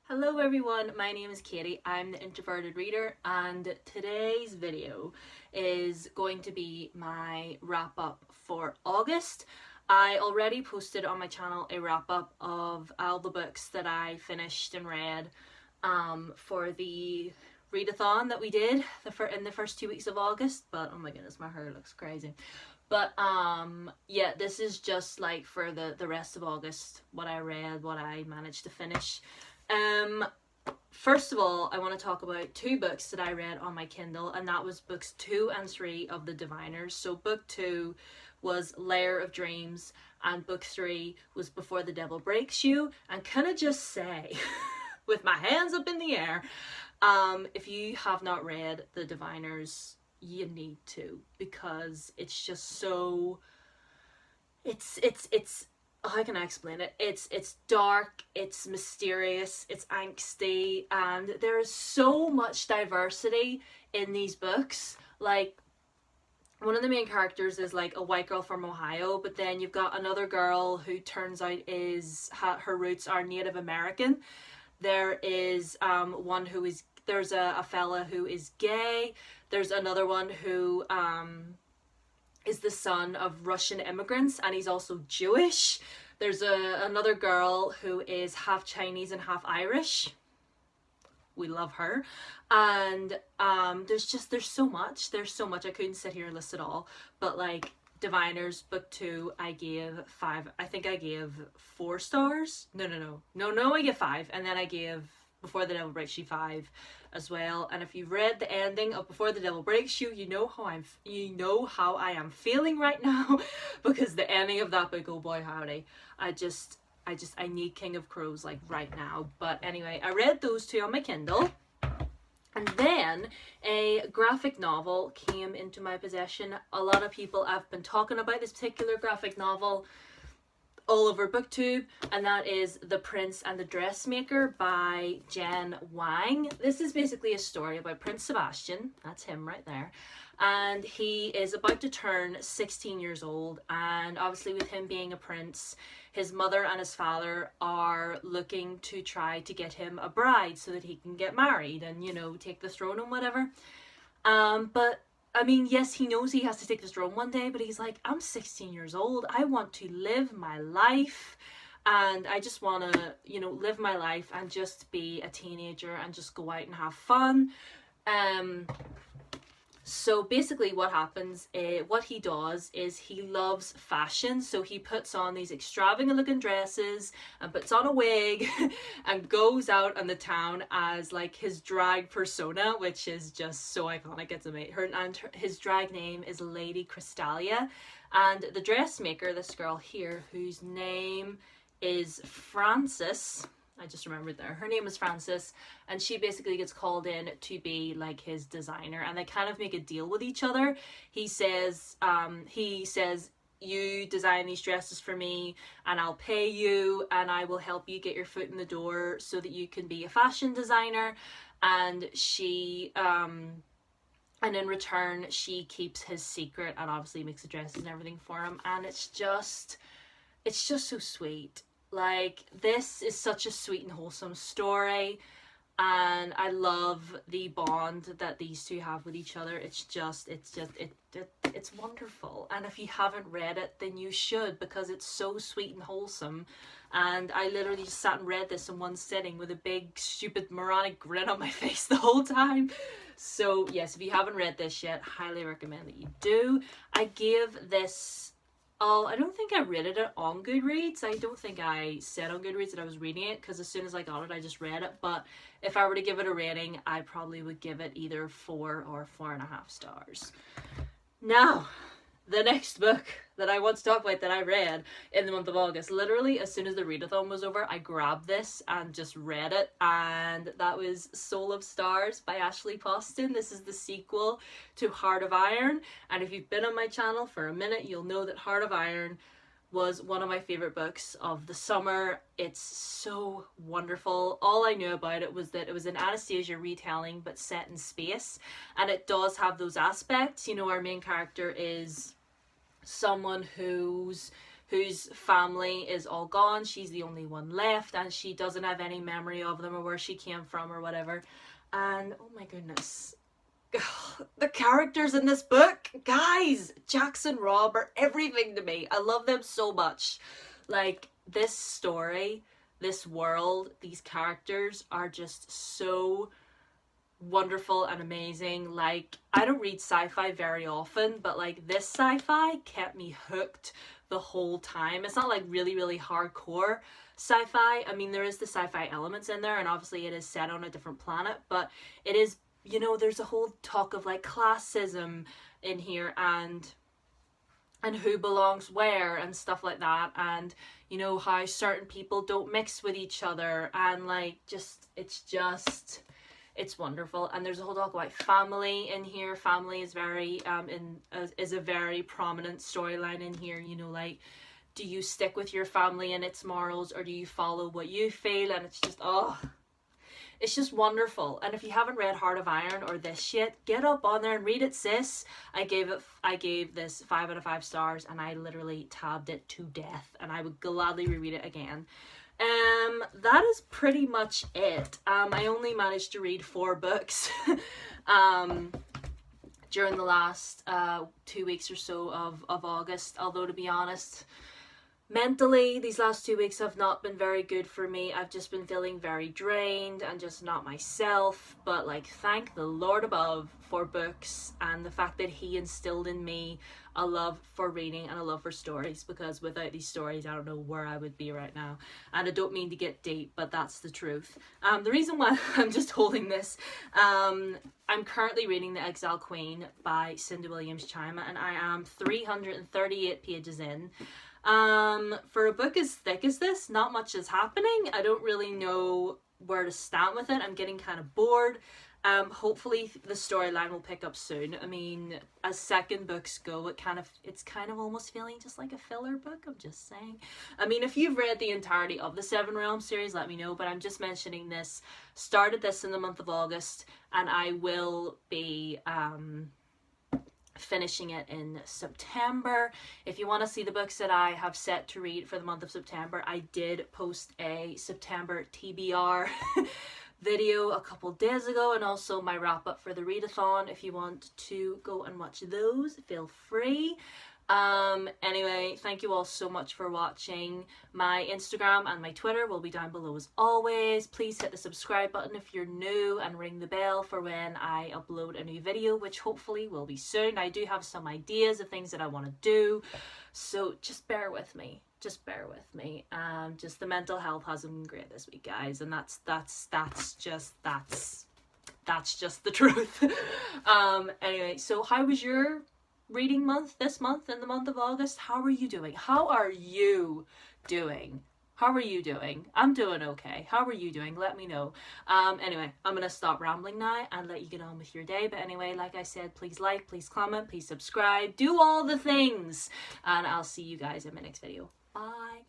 Hello everyone, my name is Katie, I'm the Introverted Reader, and today's video is going to be my wrap up for August. I already posted on my channel a wrap up of all the books that I finished and read for the readathon that we did in the first 2 weeks of August, but oh my goodness, my hair looks crazy. But yeah, this is just like for the rest of August, what I read, what I managed to finish. First of all, I want to talk about two books that I read on my Kindle, and that was books 2 and 3 of the Diviners. So book 2 was Lair of Dreams, and book 3 was Before the Devil Breaks You. And can I just say, with my hands up in the air, if you have not read the Diviners, you need to, because it's just so, it's how can I explain it? It's dark, it's mysterious, it's angsty, and there is so much diversity in these books. Like, one of the main characters is like a white girl from Ohio, but then you've got another girl who turns out her roots are Native American. There is one who is, there's a fella who is gay. There's another one who is the son of Russian immigrants, and he's also Jewish. There's another girl who is half Chinese and half Irish. We love her. And there's so much. I couldn't sit here and list it all. But like Diviners book 2, I gave 5. I think I gave 4 stars. No, I gave 5. And then I gave Before the Devil Breaks You 5 as well. And if you've read the ending of Before the Devil Breaks You, you know how I am feeling right now, because the ending of that book, oh boy howdy, I need King of Crows like right now. But anyway, I read those 2 on my Kindle. And then a graphic novel came into my possession. A lot of people have been talking about this particular graphic novel all over BookTube, and that is The Prince and the Dressmaker by Wang. This is basically a story about Prince Sebastian, that's him right there, and he is about to turn 16 years old, and obviously with him being a prince, his mother and his father are looking to try to get him a bride so that he can get married and, you know, take the throne and whatever. But I mean, yes, he knows he has to take the throne one day, but he's like, I'm 16 years old. I want to live my life, and I just want to, you know, live my life and just be a teenager and just go out and have fun. So basically what happens, what he does is he loves fashion, so he puts on these extravagant looking dresses and puts on a wig and goes out on the town as like his drag persona, which is just so iconic. It's amazing. His drag name is Lady Crystalia, and the dressmaker, this girl here, whose name is Frances, I just remembered there. Her name is Frances, and she basically gets called in to be like his designer, and they kind of make a deal with each other. He says, you design these dresses for me and I'll pay you and I will help you get your foot in the door so that you can be a fashion designer. And she, and in return, she keeps his secret and obviously makes the dresses and everything for him. And it's just so sweet. Like, this is such a sweet and wholesome story, and I love the bond that these two have with each other. It's wonderful, and if you haven't read it, then you should, because it's so sweet and wholesome. And I literally just sat and read this in one sitting with a big stupid moronic grin on my face the whole time. So yes, if you haven't read this yet, highly recommend that you do. I give this, I don't think I rated it on Goodreads. I don't think I said on Goodreads that I was reading it, because as soon as I got it, I just read it. But if I were to give it a rating, I probably would give it either 4 or 4.5 stars. Now, the next book that I want to talk about that I read in the month of August, literally as soon as the readathon was over, I grabbed this and just read it, and that was Soul of Stars by Ashley Poston. This is the sequel to Heart of Iron, and if you've been on my channel for a minute, you'll know that Heart of Iron was one of my favorite books of the summer. It's so wonderful. All I knew about it was that it was an Anastasia retelling but set in space, and it does have those aspects. You know, our main character is someone whose whose family is all gone. She's the only one left, and she doesn't have any memory of them or where she came from or whatever. And oh my goodness, the characters in this book, guys, Jax and Rob are everything to me. I love them so much. Like, this story, this world, these characters are just so wonderful and amazing. Like, I don't read sci-fi very often, but like this sci-fi kept me hooked the whole time. It's not like really hardcore sci-fi. I mean, there is the sci-fi elements in there, and obviously it is set on a different planet, but it is, you know, there's a whole talk of like classism in here, and who belongs where and stuff like that, and you know how certain people don't mix with each other, and like it's wonderful. And there's a whole talk about family in here. Family is very is a very prominent storyline in here. You know, like, do you stick with your family and its morals, or do you follow what you feel? And it's just, oh, it's just wonderful. And if you haven't read Heart of Iron or this shit, get up on there and read it, sis. I gave this 5 out of 5 stars, and I literally tabbed it to death, and I would gladly reread it again. That is pretty much it. I only managed to read 4 books during the last 2 weeks or so of August, although to be honest, mentally, these last 2 weeks have not been very good for me. I've just been feeling very drained and just not myself. But like, thank the Lord above for books and the fact that he instilled in me a love for reading and a love for stories, because without these stories, I don't know where I would be right now. And I don't mean to get deep, but that's the truth. The reason why I'm just holding this, I'm currently reading The Exiled Queen by Cindy Williams Chima, and I am 338 pages in. For a book as thick as this, not much is happening. I don't really know where to stand with it. I'm getting kind of bored. Hopefully the storyline will pick up soon. I mean, as second books go, it's kind of almost feeling just like a filler book. I'm just saying. I mean, if you've read the entirety of the Seven Realms series, let me know, but I'm just mentioning this. Started this in the month of August, and I will be, finishing it in September. If you want to see the books that I have set to read for the month of September, I did post a September TBR video a couple days ago, and also my wrap up for the readathon. If you want to go and watch those, feel free. Anyway, thank you all so much for watching. My Instagram and my Twitter will be down below as always. Please hit the subscribe button if you're new, and ring the bell for when I upload a new video, which hopefully will be soon. I do have some ideas of things that I want to do, so just bear with me. Just bear with me. Just the mental health hasn't been great this week, guys, and that's just the truth. Anyway, so how was your reading month this month, in the month of August? How are you doing? How are you doing? How are you doing? I'm doing okay. How are you doing? Let me know. Anyway, I'm gonna stop rambling now and let you get on with your day. But anyway, like I said, please like, please comment, please subscribe, do all the things, and I'll see you guys in my next video. Bye.